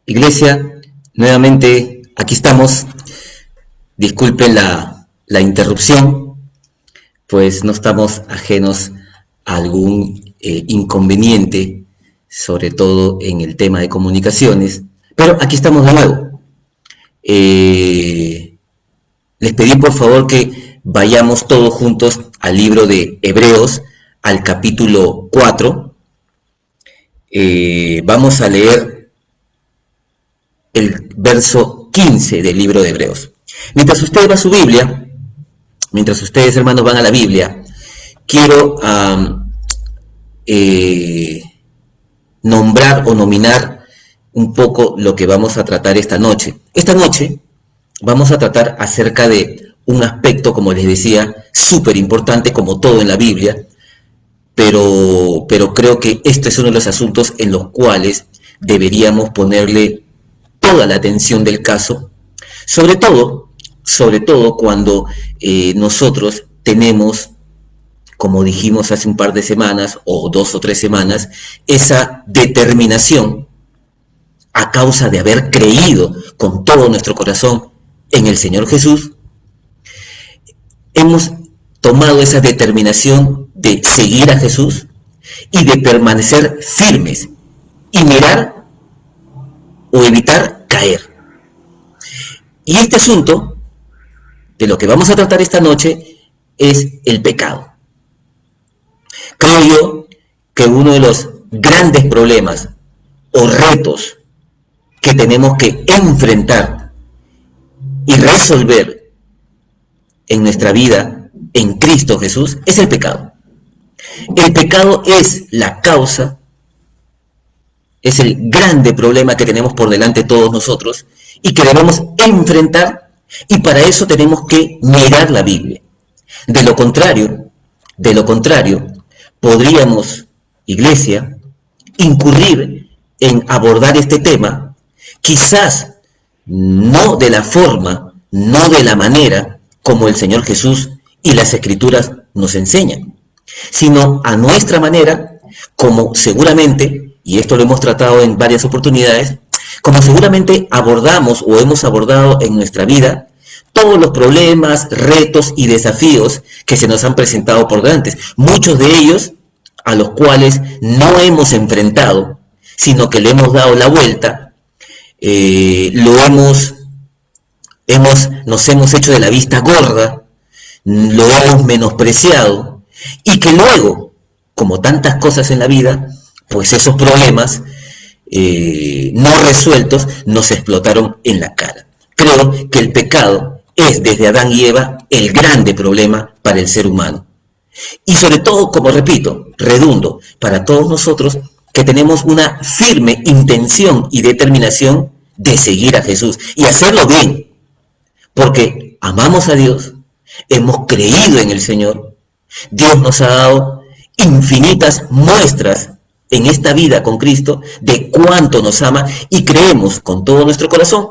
Iglesia, nuevamente aquí estamos. Disculpen la interrupción, pues no estamos ajenos a algún inconveniente, sobre todo en el tema de comunicaciones, pero aquí estamos de nuevo. Les pedí por favor que vayamos todos juntos al libro de Hebreos, al capítulo 4. Vamos a leer el verso 15 del libro de Hebreos. Mientras usted va a su Biblia, mientras ustedes, hermanos, van a la Biblia, quiero nombrar o nominar un poco lo que vamos a tratar esta noche. Esta noche vamos a tratar acerca de un aspecto, como les decía, súper importante, como todo en la Biblia, pero creo que este es uno de los asuntos en los cuales deberíamos ponerle toda la atención del caso, sobre todo cuando nosotros tenemos, como dijimos hace un par de semanas, o 2 o 3 semanas, esa determinación a causa de haber creído con todo nuestro corazón en el Señor Jesús. Hemos tomado esa determinación de seguir a Jesús y de permanecer firmes y mirar o evitar caer. Y este asunto de lo que vamos a tratar esta noche es el pecado. Creo yo que uno de los grandes problemas o retos que tenemos que enfrentar y resolver en nuestra vida en Cristo Jesús es el pecado. El pecado es la causa, es el grande problema que tenemos por delante todos nosotros y que debemos enfrentar, y para eso tenemos que mirar la Biblia. De lo contrario, podríamos, iglesia, incurrir en abordar este tema, quizás no de la forma, no de la manera como el Señor Jesús y las Escrituras nos enseñan, sino a nuestra manera, como seguramente, y esto lo hemos tratado en varias oportunidades, como seguramente abordamos o hemos abordado en nuestra vida todos los problemas, retos y desafíos que se nos han presentado por delante, muchos de ellos a los cuales no hemos enfrentado, sino que le hemos dado la vuelta, nos hemos hecho de la vista gorda, lo hemos menospreciado, y que luego, como tantas cosas en la vida, pues esos problemas no resueltos nos explotaron en la cara. Creo que el pecado es, desde Adán y Eva, el grande problema para el ser humano. Y sobre todo, como repito, redundo, para todos nosotros que tenemos una firme intención y determinación de seguir a Jesús y hacerlo bien, porque amamos a Dios, hemos creído en el Señor, Dios nos ha dado infinitas muestras en esta vida con Cristo de cuánto nos ama, y creemos con todo nuestro corazón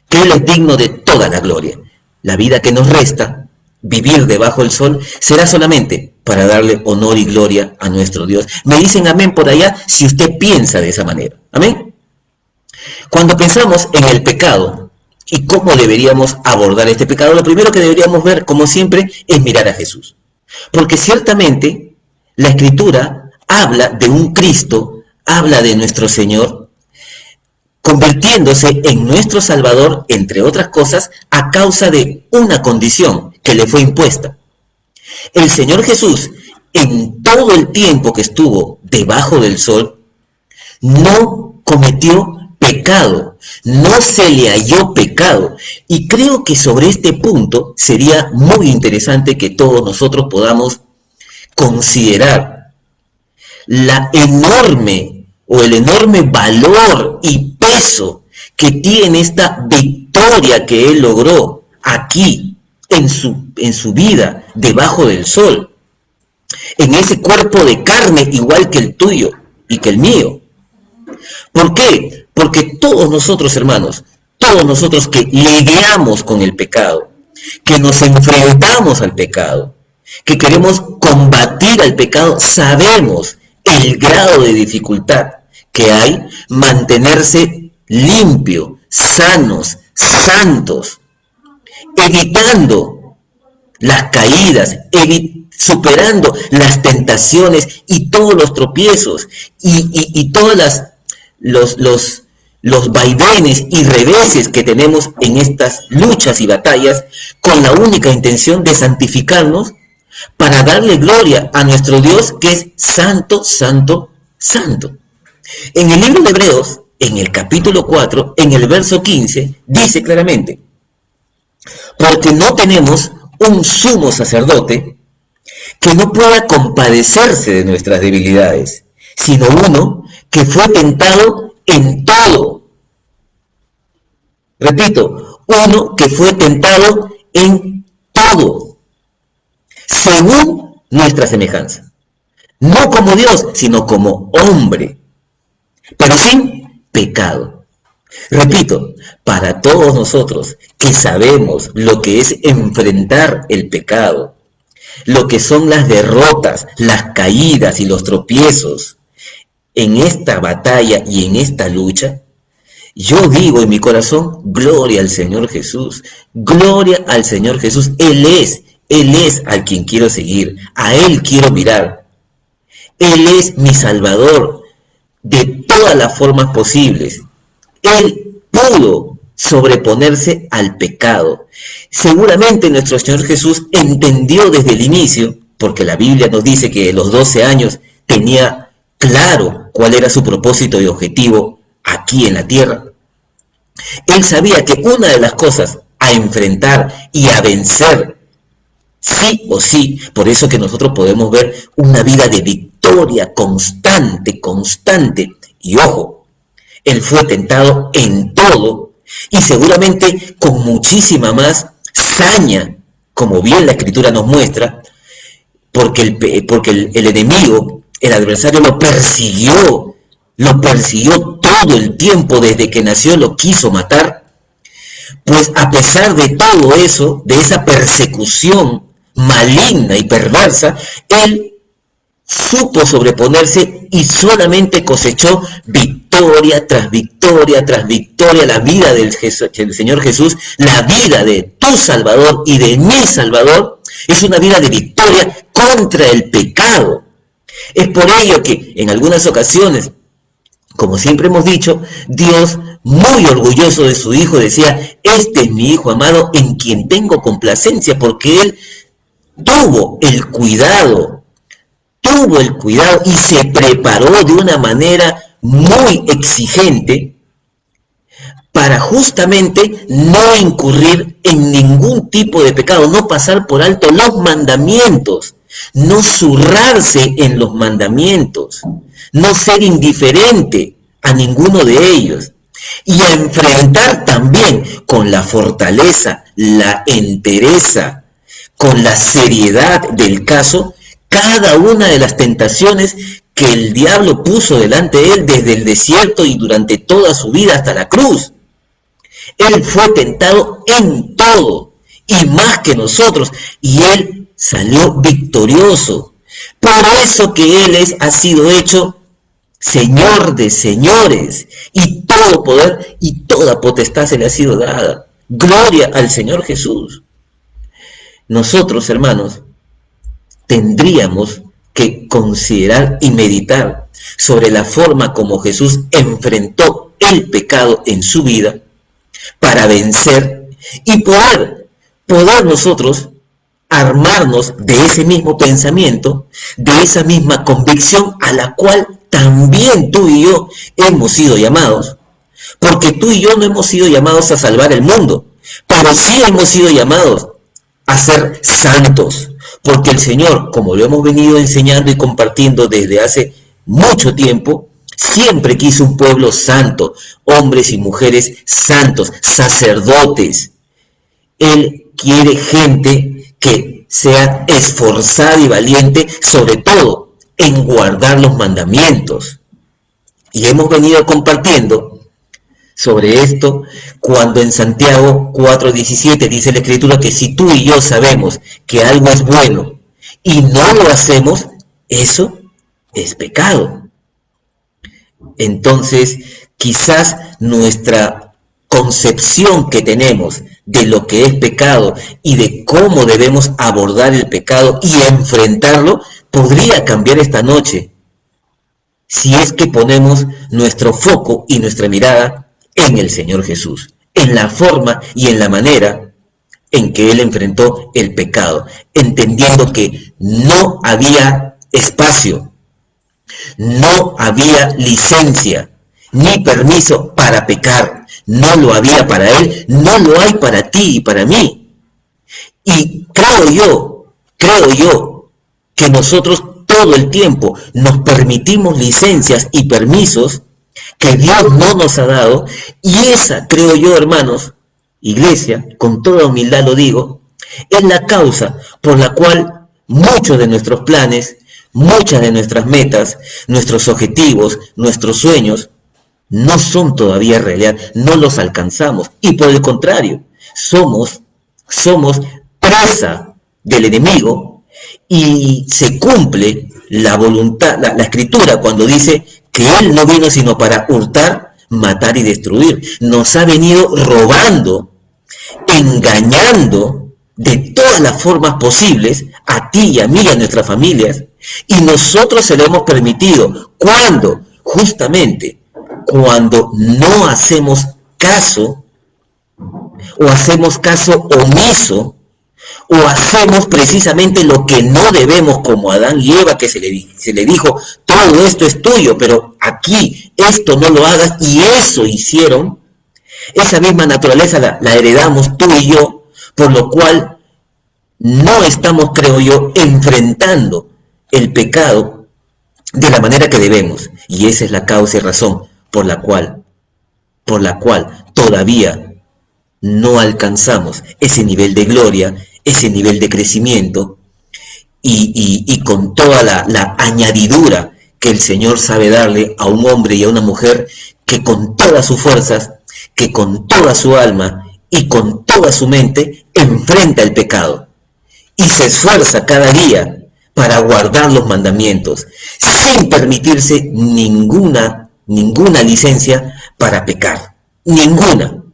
que Él es digno de toda la gloria. La vida que nos resta, vivir debajo del sol, será solamente para darle honor y gloria a nuestro Dios. Me dicen amén por allá si usted piensa de esa manera. Amén. Cuando pensamos en el pecado y cómo deberíamos abordar este pecado, lo primero que deberíamos ver, como siempre, es mirar a Jesús. Porque ciertamente la Escritura habla de un Cristo, habla de nuestro Señor, convirtiéndose en nuestro Salvador, entre otras cosas, a causa de una condición que le fue impuesta. El Señor Jesús, en todo el tiempo que estuvo debajo del sol, no cometió pecado, no se le halló pecado. Y creo que sobre este punto sería muy interesante que todos nosotros podamos considerar el enorme valor y peso que tiene esta victoria que Él logró aquí, en su vida, debajo del sol, en ese cuerpo de carne igual que el tuyo y que el mío. ¿Por qué? Porque todos nosotros, hermanos, todos nosotros que lidiamos con el pecado, que nos enfrentamos al pecado, que queremos combatir al pecado, sabemos el grado de dificultad que hay mantenerse limpio, sanos, santos, evitando las caídas, superando las tentaciones y todos los tropiezos y todas los vaivenes y reveses que tenemos en estas luchas y batallas, con la única intención de santificarnos para darle gloria a nuestro Dios, que es santo, santo, santo. En el libro de Hebreos, en el capítulo 4, en el verso 15, dice claramente: porque no tenemos un sumo sacerdote que no pueda compadecerse de nuestras debilidades, sino uno que fue tentado en todo. Repito, uno que fue tentado en todo, según nuestra semejanza. No como Dios, sino como hombre, pero sin pecado. Repito, para todos nosotros que sabemos lo que es enfrentar el pecado, lo que son las derrotas, las caídas y los tropiezos en esta batalla y en esta lucha, yo digo en mi corazón: gloria al Señor Jesús, gloria al Señor Jesús. Él es al quien quiero seguir, a Él quiero mirar. Él es mi Salvador de todas las formas posibles. Él pudo sobreponerse al pecado. Seguramente nuestro Señor Jesús entendió desde el inicio, porque la Biblia nos dice que a los 12 años tenía claro cuál era su propósito y objetivo aquí en la tierra. Él sabía que una de las cosas a enfrentar y a vencer, sí o sí, por eso que nosotros podemos ver una vida de victoria constante, constante. Y ojo, Él fue tentado en todo, y seguramente con muchísima más saña, como bien la Escritura nos muestra, porque el enemigo, el adversario, lo persiguió todo el tiempo desde que nació, lo quiso matar. Pues a pesar de todo eso, de esa persecución maligna y perversa, Él supo sobreponerse y solamente cosechó victoria tras victoria tras victoria. La vida del Señor Jesús, la vida de tu Salvador y de mi Salvador, es una vida de victoria contra el pecado. Es por ello que en algunas ocasiones, como siempre hemos dicho, Dios, muy orgulloso de su Hijo, decía: este es mi Hijo amado en quien tengo complacencia, porque Él tuvo el cuidado y se preparó de una manera muy exigente para justamente no incurrir en ningún tipo de pecado, no pasar por alto los mandamientos, no zurrarse en los mandamientos, no ser indiferente a ninguno de ellos, y a enfrentar también con la fortaleza, la entereza, con la seriedad del caso, cada una de las tentaciones que el diablo puso delante de él desde el desierto y durante toda su vida hasta la cruz. Él fue tentado en todo, y más que nosotros, y Él salió victorioso. Por eso que Él ha sido hecho Señor de señores, y todo poder y toda potestad se le ha sido dada. Gloria al Señor Jesús. Nosotros, hermanos, tendríamos que considerar y meditar sobre la forma como Jesús enfrentó el pecado en su vida para vencer y poder nosotros armarnos de ese mismo pensamiento, de esa misma convicción a la cual también tú y yo hemos sido llamados, porque tú y yo no hemos sido llamados a salvar el mundo, pero sí hemos sido llamados a ser santos, porque el Señor, como lo hemos venido enseñando y compartiendo desde hace mucho tiempo, siempre quiso un pueblo santo, hombres y mujeres santos, sacerdotes. Él quiere gente que sea esforzada y valiente, sobre todo en guardar los mandamientos. Y hemos venido compartiendo sobre esto cuando en Santiago 4:17 dice la Escritura que si tú y yo sabemos que algo es bueno y no lo hacemos, eso es pecado. Entonces, quizás nuestra concepción que tenemos de lo que es pecado y de cómo debemos abordar el pecado y enfrentarlo, podría cambiar esta noche, si es que ponemos nuestro foco y nuestra mirada en el Señor Jesús, en la forma y en la manera en que Él enfrentó el pecado, entendiendo que no había espacio, no había licencia, ni permiso para pecar. No lo había para Él, no lo hay para ti y para mí. Y creo yo, que nosotros todo el tiempo nos permitimos licencias y permisos que Dios no nos ha dado, y esa, creo yo, hermanos, iglesia, con toda humildad lo digo, es la causa por la cual muchos de nuestros planes, muchas de nuestras metas, nuestros objetivos, nuestros sueños, no son todavía realidad, no los alcanzamos, y por el contrario, somos presa del enemigo, y se cumple la voluntad, la escritura cuando dice que Él no vino sino para hurtar, matar y destruir. Nos ha venido robando, engañando de todas las formas posibles a ti y a mí y a nuestras familias, y nosotros se lo hemos permitido. ¿Cuándo? Justamente cuando no hacemos caso, o hacemos caso omiso, o hacemos precisamente lo que no debemos, como Adán y Eva, que se le dijo, todo esto es tuyo, pero aquí esto no lo hagas, y eso hicieron. Esa misma naturaleza la heredamos tú y yo, por lo cual no estamos, creo yo, enfrentando el pecado de la manera que debemos, y esa es la causa y razón por la cual todavía no alcanzamos ese nivel de gloria, ese nivel de crecimiento, y con toda la añadidura que el Señor sabe darle a un hombre y a una mujer que con todas sus fuerzas, que con toda su alma y con toda su mente enfrenta el pecado y se esfuerza cada día para guardar los mandamientos sin permitirse ninguna licencia para pecar, ninguna.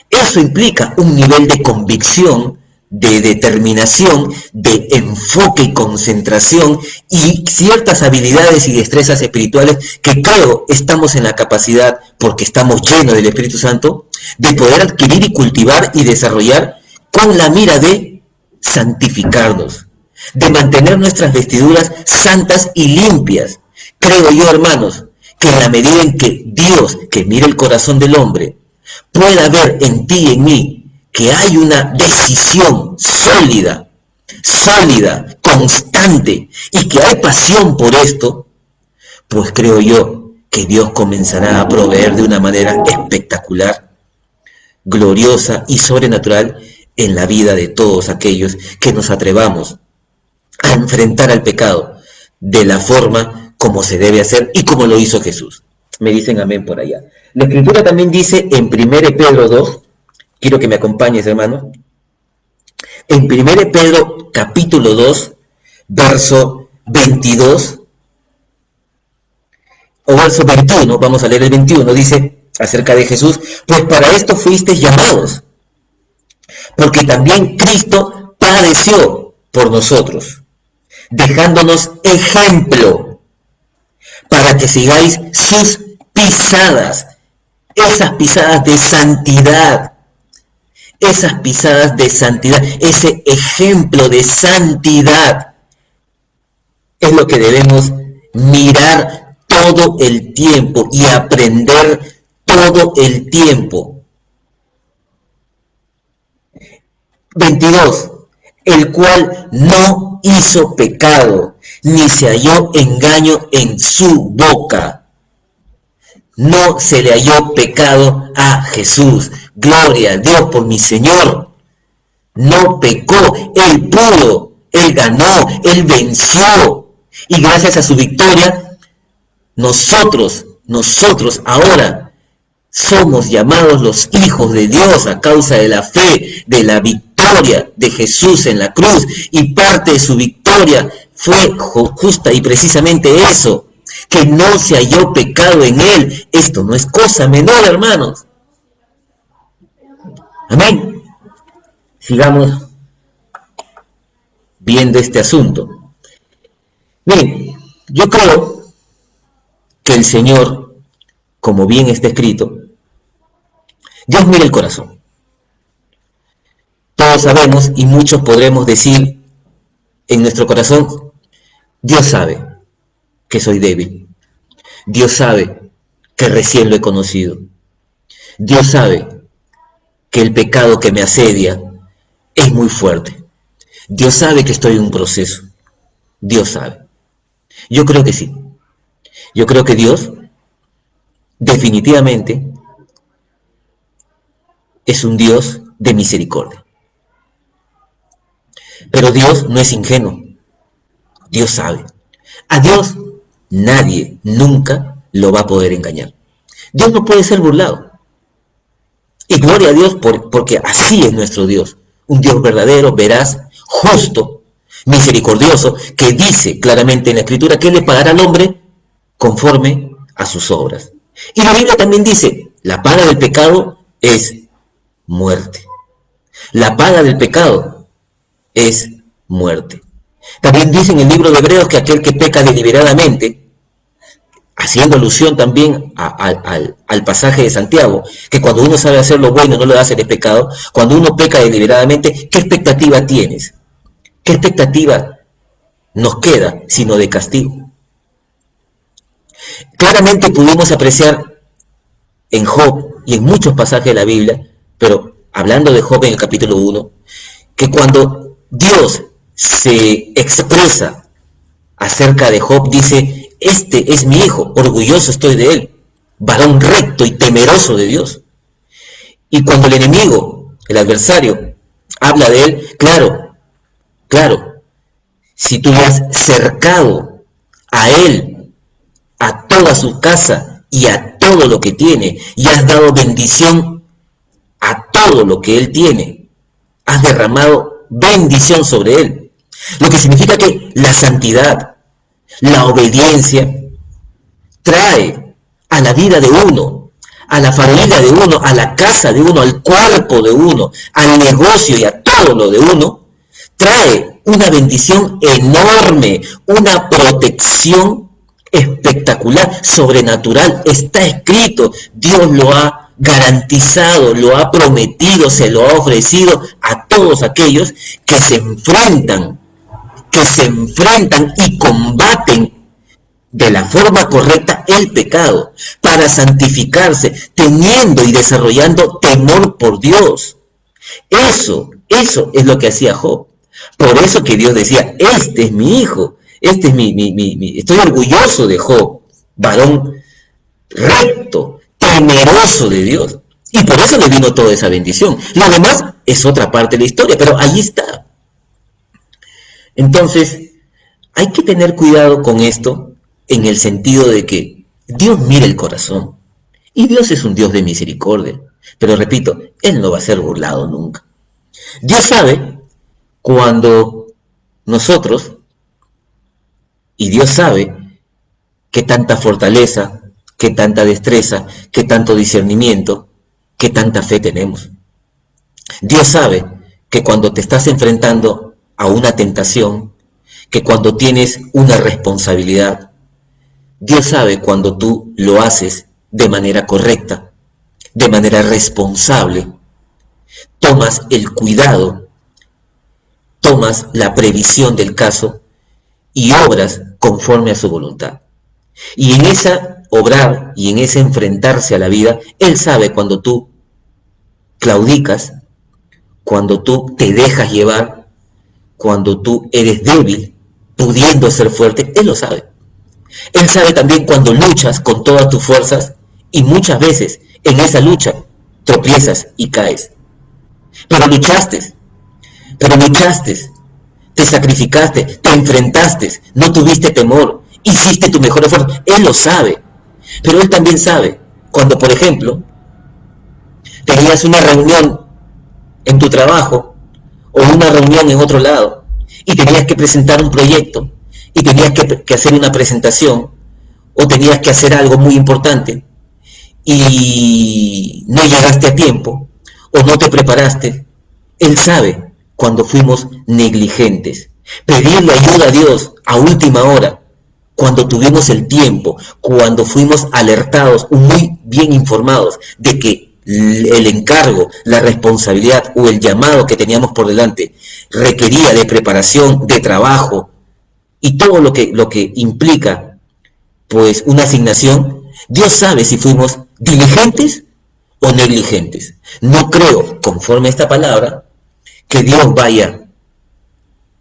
Eso implica un nivel de convicción, de determinación, de enfoque y concentración, y ciertas habilidades y destrezas espirituales que creo estamos en la capacidad, porque estamos llenos del Espíritu Santo, de poder adquirir y cultivar y desarrollar con la mira de santificarnos, de mantener nuestras vestiduras santas y limpias. Creo yo, hermanos, que en la medida en que Dios, que mira el corazón del hombre, pueda ver en ti y en mí que hay una decisión sólida, constante, y que hay pasión por esto, pues creo yo que Dios comenzará a proveer de una manera espectacular, gloriosa y sobrenatural en la vida de todos aquellos que nos atrevamos a enfrentar al pecado de la forma como se debe hacer y como lo hizo Jesús. Me dicen amén por allá. La Escritura también dice en 1 Pedro 2, quiero que me acompañes, hermano. En 1 Pedro capítulo 2, verso 22, o verso 21, vamos a leer el 21, dice acerca de Jesús: pues para esto fuisteis llamados, porque también Cristo padeció por nosotros, dejándonos ejemplo, para que sigáis sus pisadas, esas pisadas de santidad, ese ejemplo de santidad es lo que debemos mirar todo el tiempo y aprender todo el tiempo. 22, el cual no hizo pecado, ni se halló engaño en su boca. No se le halló pecado a Jesús. Gloria a Dios por mi Señor. No pecó, Él pudo, Él ganó, Él venció. Y gracias a su victoria, nosotros ahora somos llamados los hijos de Dios a causa de la fe, de la victoria de Jesús en la cruz. Y parte de su victoria fue justa y precisamente eso, que no se halló pecado en él. Esto no es cosa menor, hermanos. Amén. Sigamos viendo este asunto. Miren, yo creo que el Señor, como bien está escrito, Dios mira el corazón. Todos sabemos y muchos podremos decir en nuestro corazón, Dios sabe que soy débil. Dios sabe que recién lo he conocido. Dios sabe que el pecado que me asedia es muy fuerte. Dios sabe que estoy en un proceso. Dios sabe. Yo creo que sí. Yo creo que Dios definitivamente es un Dios de misericordia. Pero Dios no es ingenuo. Dios sabe. A Dios nadie nunca lo va a poder engañar. Dios no puede ser burlado. Y gloria a Dios porque así es nuestro Dios. Un Dios verdadero, veraz, justo, misericordioso, que dice claramente en la Escritura que Él le pagará al hombre conforme a sus obras. Y la Biblia también dice, la paga del pecado es muerte. La paga del pecado es muerte. También dice en el libro de Hebreos que aquel que peca deliberadamente, haciendo alusión también al pasaje de Santiago, que cuando uno sabe hacer lo bueno no lo hace de pecado, cuando uno peca deliberadamente, ¿qué expectativa tienes? ¿Qué expectativa nos queda sino de castigo? Claramente pudimos apreciar en Job y en muchos pasajes de la Biblia, pero hablando de Job en el capítulo 1, que cuando Dios se expresa acerca de Job, dice, este es mi hijo, orgulloso estoy de él, varón recto y temeroso de Dios. Y cuando el enemigo, el adversario, habla de él, claro, si tú le has cercado a él, a toda su casa y a todo lo que tiene, y has dado bendición a todo lo que él tiene, has derramado bendición sobre él. Lo que significa que la santidad, la obediencia, trae a la vida de uno, a la familia de uno, a la casa de uno, al cuerpo de uno, al negocio y a todo lo de uno, trae una bendición enorme, una protección espectacular, sobrenatural. Está escrito, Dios lo ha garantizado, lo ha prometido, se lo ha ofrecido a todos aquellos que se enfrentan y combaten de la forma correcta el pecado, para santificarse, teniendo y desarrollando temor por Dios. Eso es lo que hacía Job. Por eso que Dios decía, este es mi hijo, este es estoy orgulloso de Job, varón recto, temeroso de Dios. Y por eso le vino toda esa bendición. Lo demás es otra parte de la historia, pero ahí está. Entonces, hay que tener cuidado con esto en el sentido de que Dios mira el corazón. Y Dios es un Dios de misericordia. Pero repito, Él no va a ser burlado nunca. Dios sabe cuando nosotros, y Dios sabe qué tanta fortaleza, qué tanta destreza, qué tanto discernimiento, qué tanta fe tenemos. Dios sabe que cuando te estás enfrentando a una tentación, que cuando tienes una responsabilidad, Dios sabe cuando tú lo haces de manera correcta, de manera responsable, tomas el cuidado, tomas la previsión del caso y obras conforme a su voluntad. Y en esa obrar y en ese enfrentarse a la vida, Él sabe cuando tú claudicas, cuando tú te dejas llevar, cuando tú eres débil, pudiendo ser fuerte. Él lo sabe. Él sabe también cuando luchas con todas tus fuerzas y muchas veces en esa lucha tropiezas y caes. Pero luchaste, te sacrificaste, te enfrentaste, no tuviste temor, hiciste tu mejor esfuerzo. Él lo sabe. Pero Él también sabe cuando, por ejemplo, tenías una reunión en tu trabajo o una reunión en otro lado y tenías que presentar un proyecto y tenías que hacer una presentación o tenías que hacer algo muy importante y no llegaste a tiempo o no te preparaste. Él sabe cuando fuimos negligentes. Pedirle ayuda a Dios a última hora, cuando tuvimos el tiempo, cuando fuimos alertados, muy bien informados de que el encargo, la responsabilidad o el llamado que teníamos por delante requería de preparación, de trabajo y todo lo que implica pues una asignación. Dios sabe si fuimos diligentes o negligentes. No creo, conforme a esta palabra, que Dios vaya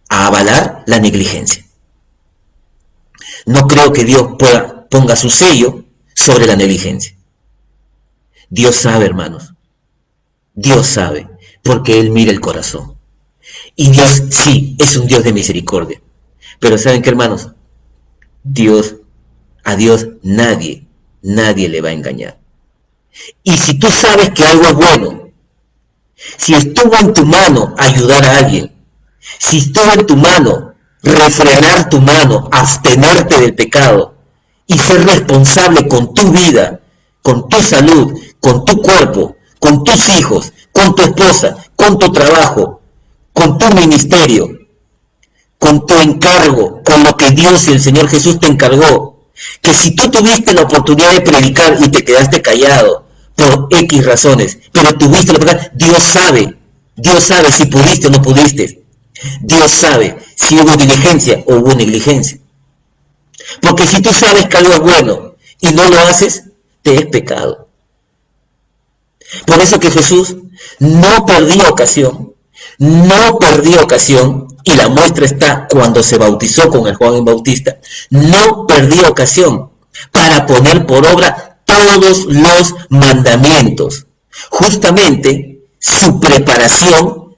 a avalar la negligencia. No creo que Dios ponga su sello sobre la negligencia. Dios sabe, hermanos. Dios sabe, porque Él mira el corazón. Y Dios sí, es un Dios de misericordia. Pero ¿saben qué, hermanos? A Dios nadie le va a engañar. Y si tú sabes que algo es bueno, si estuvo en tu mano ayudar a alguien, si estuvo en tu mano refrenar tu mano, abstenerte del pecado y ser responsable con tu vida, con tu salud, con tu cuerpo, con tus hijos, con tu esposa, con tu trabajo, con tu ministerio, con tu encargo, con lo que Dios y el Señor Jesús te encargó, que si tú tuviste la oportunidad de predicar y te quedaste callado por X razones, pero tuviste la oportunidad, Dios sabe si pudiste o no pudiste. Dios sabe si hubo diligencia o hubo negligencia. Porque si tú sabes que algo es bueno y no lo haces, te es pecado. Por eso que Jesús no perdió ocasión, y la muestra está cuando se bautizó con el Juan el Bautista, no perdió ocasión para poner por obra todos los mandamientos. Justamente su preparación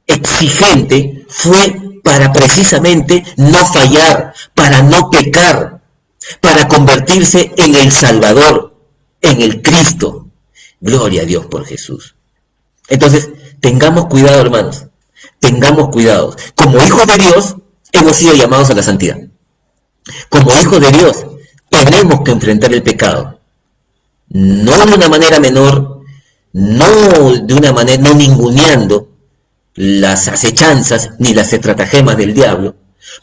exigente fue para precisamente no fallar, para no pecar, para convertirse en el Salvador, en el Cristo. Gloria a Dios por Jesús. Entonces, tengamos cuidado, hermanos, tengamos cuidado. Como hijos de Dios, hemos sido llamados a la santidad. Como hijos de Dios, tenemos que enfrentar el pecado. No de una manera menor, no de una manera, no ninguneando las acechanzas ni las estratagemas del diablo,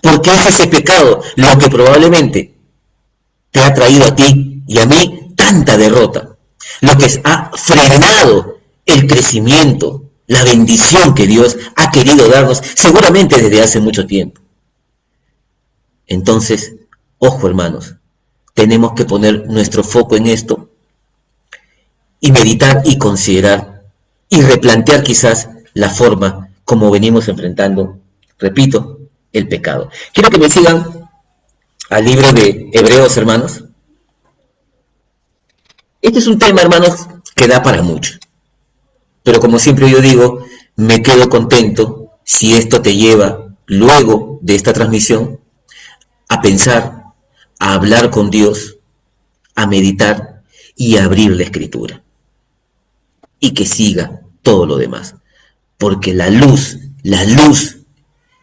porque es ese pecado lo que probablemente te ha traído a ti y a mí tanta derrota, lo que ha frenado el crecimiento, la bendición que Dios ha querido darnos seguramente desde hace mucho tiempo. Entonces, ojo, hermanos, tenemos que poner nuestro foco en esto y meditar y considerar y replantear quizás la forma como venimos enfrentando, repito, el pecado. Quiero que me sigan al libro de Hebreos, hermanos. Este es un tema, hermanos, que da para mucho. Pero como siempre yo digo, me quedo contento si esto te lleva, luego de esta transmisión, a pensar, a hablar con Dios, a meditar y a abrir la Escritura. Y que siga todo lo demás. Porque la luz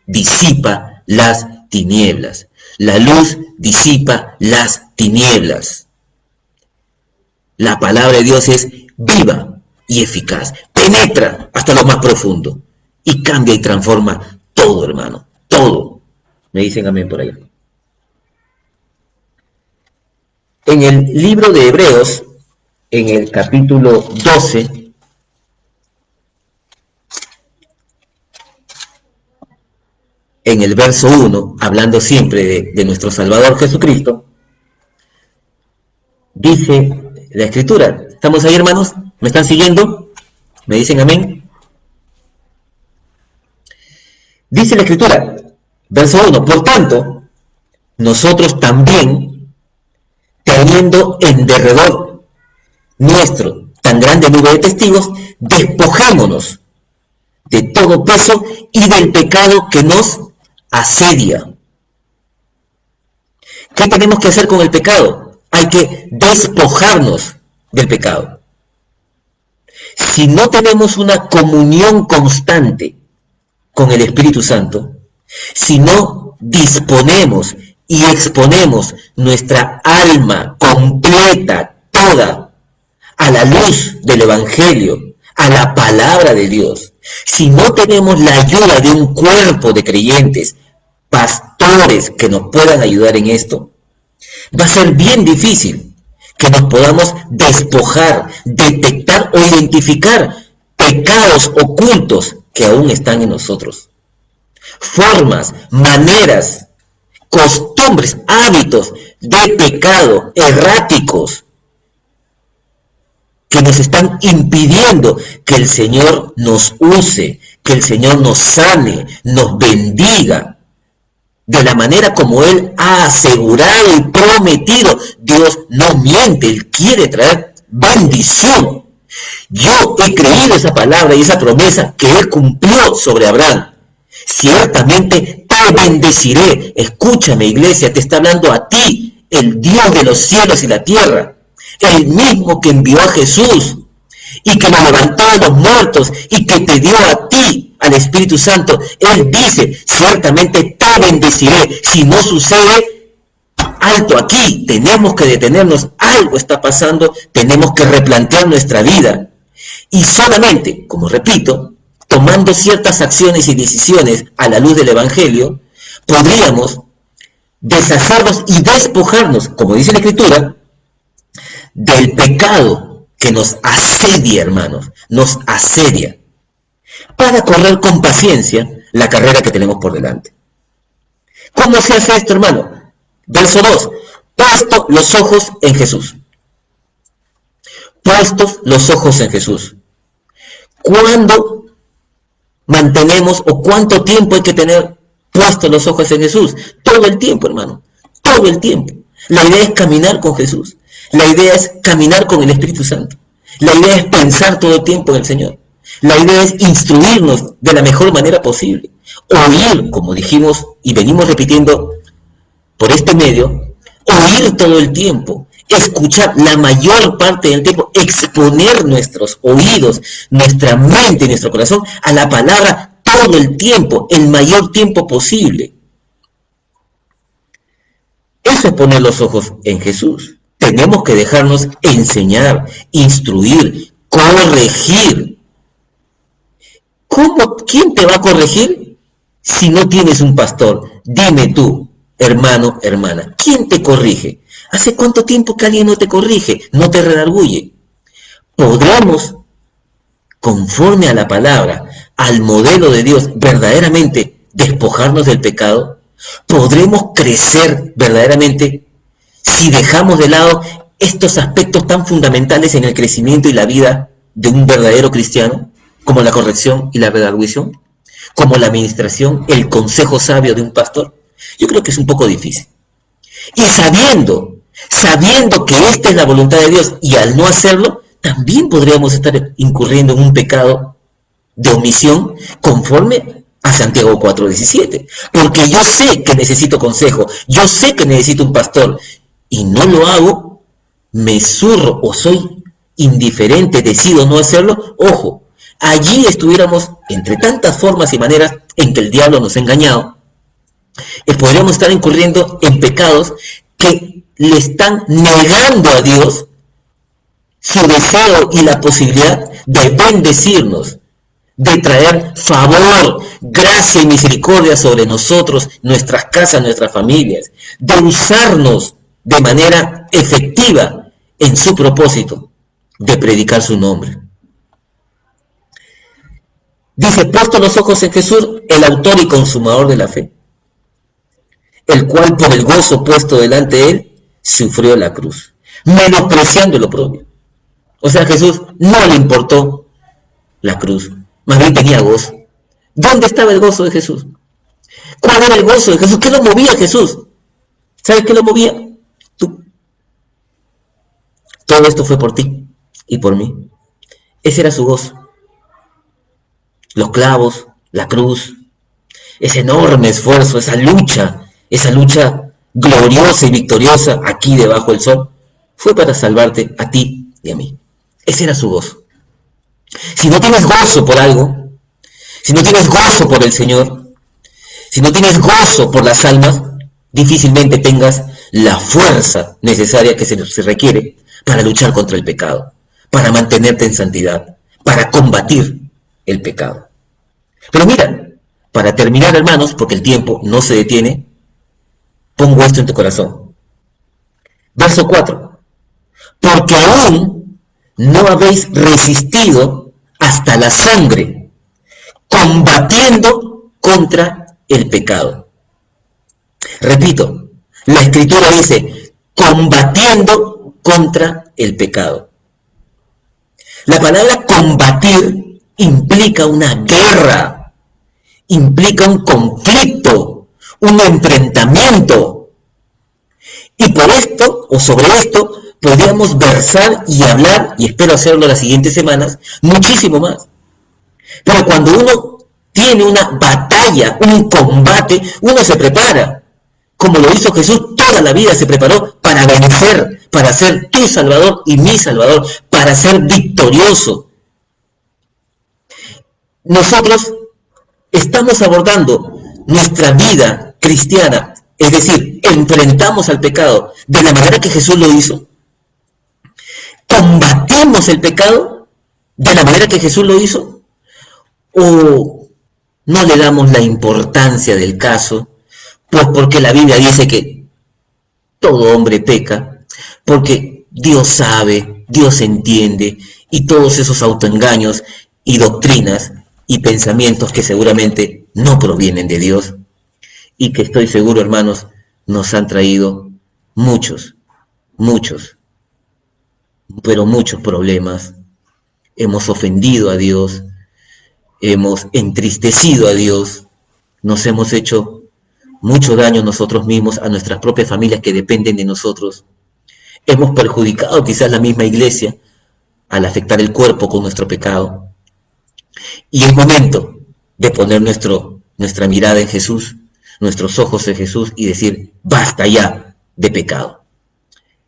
disipa las tinieblas. La luz disipa las tinieblas. La palabra de Dios es viva y eficaz. Penetra hasta lo más profundo. Y cambia y transforma todo, hermano. Todo. Me dicen amén por allá. En el libro de Hebreos, en el capítulo 12, en el verso 1, hablando siempre de nuestro Salvador Jesucristo, dice la Escritura, ¿estamos ahí, hermanos? ¿Me están siguiendo? ¿Me dicen amén? Dice la Escritura, verso 1, por tanto, nosotros también, teniendo en derredor nuestro tan grande nube de testigos, despojémonos de todo peso y del pecado que nos asedia. ¿Qué tenemos que hacer con el pecado? Hay que despojarnos del pecado. Si no tenemos una comunión constante con el Espíritu Santo, si no disponemos y exponemos nuestra alma completa, toda, a la luz del Evangelio, a la palabra de Dios, si no tenemos la ayuda de un cuerpo de creyentes, pastores que nos puedan ayudar en esto, va a ser bien difícil que nos podamos despojar, detectar o identificar pecados ocultos que aún están en nosotros. Formas, maneras, costumbres, hábitos de pecado erráticos que nos están impidiendo que el Señor nos use, que el Señor nos sane, nos bendiga, de la manera como Él ha asegurado y prometido. Dios no miente, Él quiere traer bendición. Yo he creído esa palabra y esa promesa que Él cumplió sobre Abraham. Ciertamente te bendeciré. Escúchame, iglesia, te está hablando a ti, el Dios de los cielos y la tierra. El mismo que envió a Jesús y que lo levantó de los muertos y que te dio a ti al Espíritu Santo. Él dice, ciertamente te bendeciré. Si no sucede, alto aquí, tenemos que detenernos, algo está pasando, tenemos que replantear nuestra vida. Y solamente, como repito, tomando ciertas acciones y decisiones a la luz del Evangelio, podríamos deshacernos y despojarnos, como dice la Escritura, del pecado que nos asedia, hermanos, nos asedia, para correr con paciencia la carrera que tenemos por delante. ¿Cómo se hace esto, hermano? Verso 2, puesto los ojos en Jesús. Puestos los ojos en Jesús. ¿Cuándo mantenemos o cuánto tiempo hay que tener puestos los ojos en Jesús? Todo el tiempo, hermano, todo el tiempo. La idea es caminar con Jesús. La idea es caminar con el Espíritu Santo. La idea es pensar todo el tiempo en el Señor. La idea es instruirnos de la mejor manera posible. Oír, como dijimos y venimos repitiendo por este medio, oír todo el tiempo, escuchar la mayor parte del tiempo, exponer nuestros oídos, nuestra mente y nuestro corazón a la palabra todo el tiempo, el mayor tiempo posible. Eso es poner los ojos en Jesús. Tenemos que dejarnos enseñar, instruir, corregir. ¿Quién te va a corregir si no tienes un pastor? Dime tú, hermano, hermana, ¿quién te corrige? ¿Hace cuánto tiempo que alguien no te corrige, no te redarguye? ¿Podremos, conforme a la palabra, al modelo de Dios, verdaderamente despojarnos del pecado? ¿Podremos crecer verdaderamente si dejamos de lado estos aspectos tan fundamentales en el crecimiento y la vida de un verdadero cristiano, como la corrección y la redarguición, como la administración, el consejo sabio de un pastor? Yo creo que es un poco difícil. Y sabiendo que esta es la voluntad de Dios, y al no hacerlo, también podríamos estar incurriendo en un pecado de omisión conforme a Santiago 4:17. Porque yo sé que necesito consejo, yo sé que necesito un pastor, y no lo hago, me zurro o soy indiferente, decido no hacerlo. Ojo, allí estuviéramos, entre tantas formas y maneras en que el diablo nos ha engañado, podríamos estar incurriendo en pecados que le están negando a Dios su deseo y la posibilidad de bendecirnos, de traer favor, gracia y misericordia sobre nosotros, nuestras casas, nuestras familias, de usarnos de manera efectiva en su propósito de predicar su nombre. Dice, puesto los ojos en Jesús, el autor y consumador de la fe, el cual por el gozo puesto delante de él, sufrió la cruz, menospreciando el oprobio. O sea, a Jesús no le importó la cruz, más bien tenía gozo. ¿Dónde estaba el gozo de Jesús? ¿Cuál era el gozo de Jesús? ¿Qué lo movía a Jesús? ¿Sabes qué lo movía? Tú. Todo esto fue por ti y por mí. Ese era su gozo. Los clavos, la cruz, ese enorme esfuerzo, esa lucha gloriosa y victoriosa aquí debajo del sol, fue para salvarte a ti y a mí. Ese era su gozo. Si no tienes gozo por algo, si no tienes gozo por el Señor, si no tienes gozo por las almas, difícilmente tengas la fuerza necesaria que se requiere para luchar contra el pecado, para mantenerte en santidad, para combatir el pecado. Pero mira, para terminar, hermanos, porque el tiempo no se detiene, pongo esto en tu corazón. Verso 4. Porque aún no habéis resistido hasta la sangre, combatiendo contra el pecado. Repito, la Escritura dice, combatiendo contra el pecado. La palabra combatir implica una guerra, implica un conflicto, un enfrentamiento. Y por esto, o sobre esto, podríamos versar y hablar, y espero hacerlo las siguientes semanas, muchísimo más. Pero cuando uno tiene una batalla, un combate, uno se prepara. Como lo hizo Jesús, toda la vida se preparó para vencer, para ser tu Salvador y mi Salvador, para ser victorioso. Nosotros estamos abordando nuestra vida cristiana, es decir, enfrentamos al pecado de la manera que Jesús lo hizo. ¿Combatimos el pecado de la manera que Jesús lo hizo? ¿O no le damos la importancia del caso? Pues porque la Biblia dice que todo hombre peca, porque Dios sabe, Dios entiende, y todos esos autoengaños y doctrinas y pensamientos que seguramente no provienen de Dios, y que estoy seguro, hermanos, nos han traído muchos problemas. Hemos ofendido a Dios, hemos entristecido a Dios, nos hemos hecho mucho daño nosotros mismos, a nuestras propias familias que dependen de nosotros. Hemos perjudicado quizás la misma iglesia al afectar el cuerpo con nuestro pecado. Y es momento de poner nuestra mirada en Jesús, nuestros ojos en Jesús y decir, basta ya de pecado.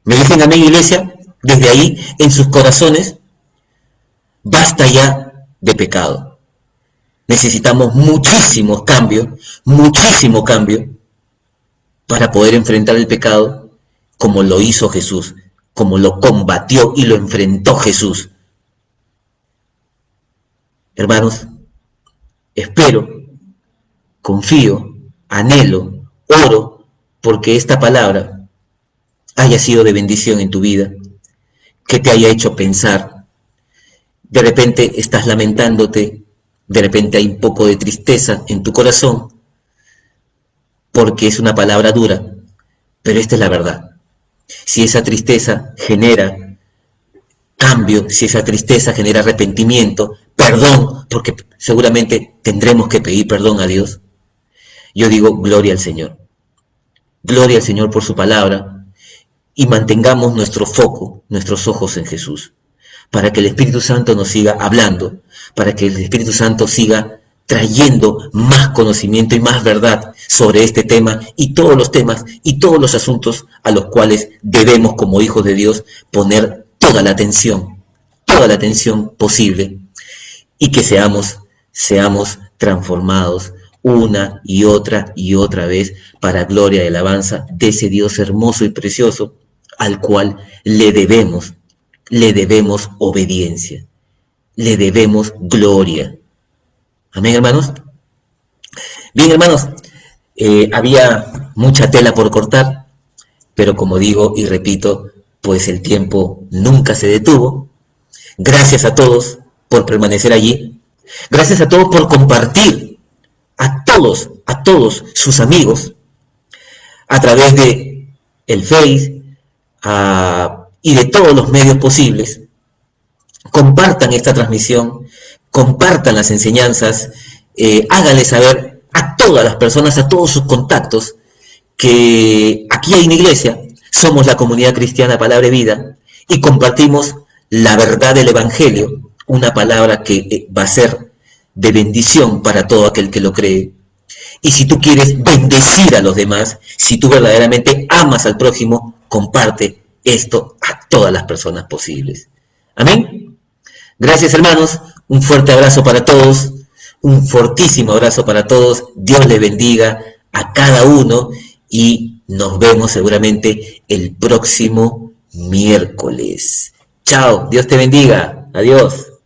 ¿Me dicen amén, iglesia? Desde ahí, en sus corazones, basta ya de pecado. Necesitamos muchísimo cambio para poder enfrentar el pecado como lo hizo Jesús, como lo combatió y lo enfrentó Jesús. Hermanos, espero, confío, anhelo, oro, porque esta palabra haya sido de bendición en tu vida, que te haya hecho pensar. De repente estás lamentándote, de repente hay un poco de tristeza en tu corazón, porque es una palabra dura, pero esta es la verdad. Si esa tristeza genera cambio, si esa tristeza genera arrepentimiento, perdón, porque seguramente tendremos que pedir perdón a Dios, yo digo gloria al Señor. Gloria al Señor por su palabra, y mantengamos nuestro foco, nuestros ojos en Jesús, para que el Espíritu Santo nos siga hablando, para que el Espíritu Santo siga trayendo más conocimiento y más verdad sobre este tema y todos los temas y todos los asuntos a los cuales debemos como hijos de Dios poner toda la atención posible, y que seamos transformados una y otra vez para gloria y alabanza de ese Dios hermoso y precioso al cual le debemos obediencia, le debemos gloria. Amén, hermanos. Bien, hermanos, había mucha tela por cortar, pero como digo y repito, pues el tiempo nunca se detuvo. Gracias a todos por permanecer allí. Gracias a todos por compartir, a todos sus amigos, a través de el Face y de todos los medios posibles. Compartan esta transmisión, compartan las enseñanzas, háganle saber a todas las personas, a todos sus contactos, que aquí en Iglesia somos la comunidad cristiana Palabra y Vida y compartimos la verdad del Evangelio, una palabra que va a ser de bendición para todo aquel que lo cree. Y si tú quieres bendecir a los demás, si tú verdaderamente amas al prójimo, comparte esto a todas las personas posibles. Amén. Gracias, hermanos. Un fuerte abrazo para todos. Un fortísimo abrazo para todos. Dios les bendiga a cada uno y nos vemos seguramente el próximo miércoles. Chao, Dios te bendiga, adiós.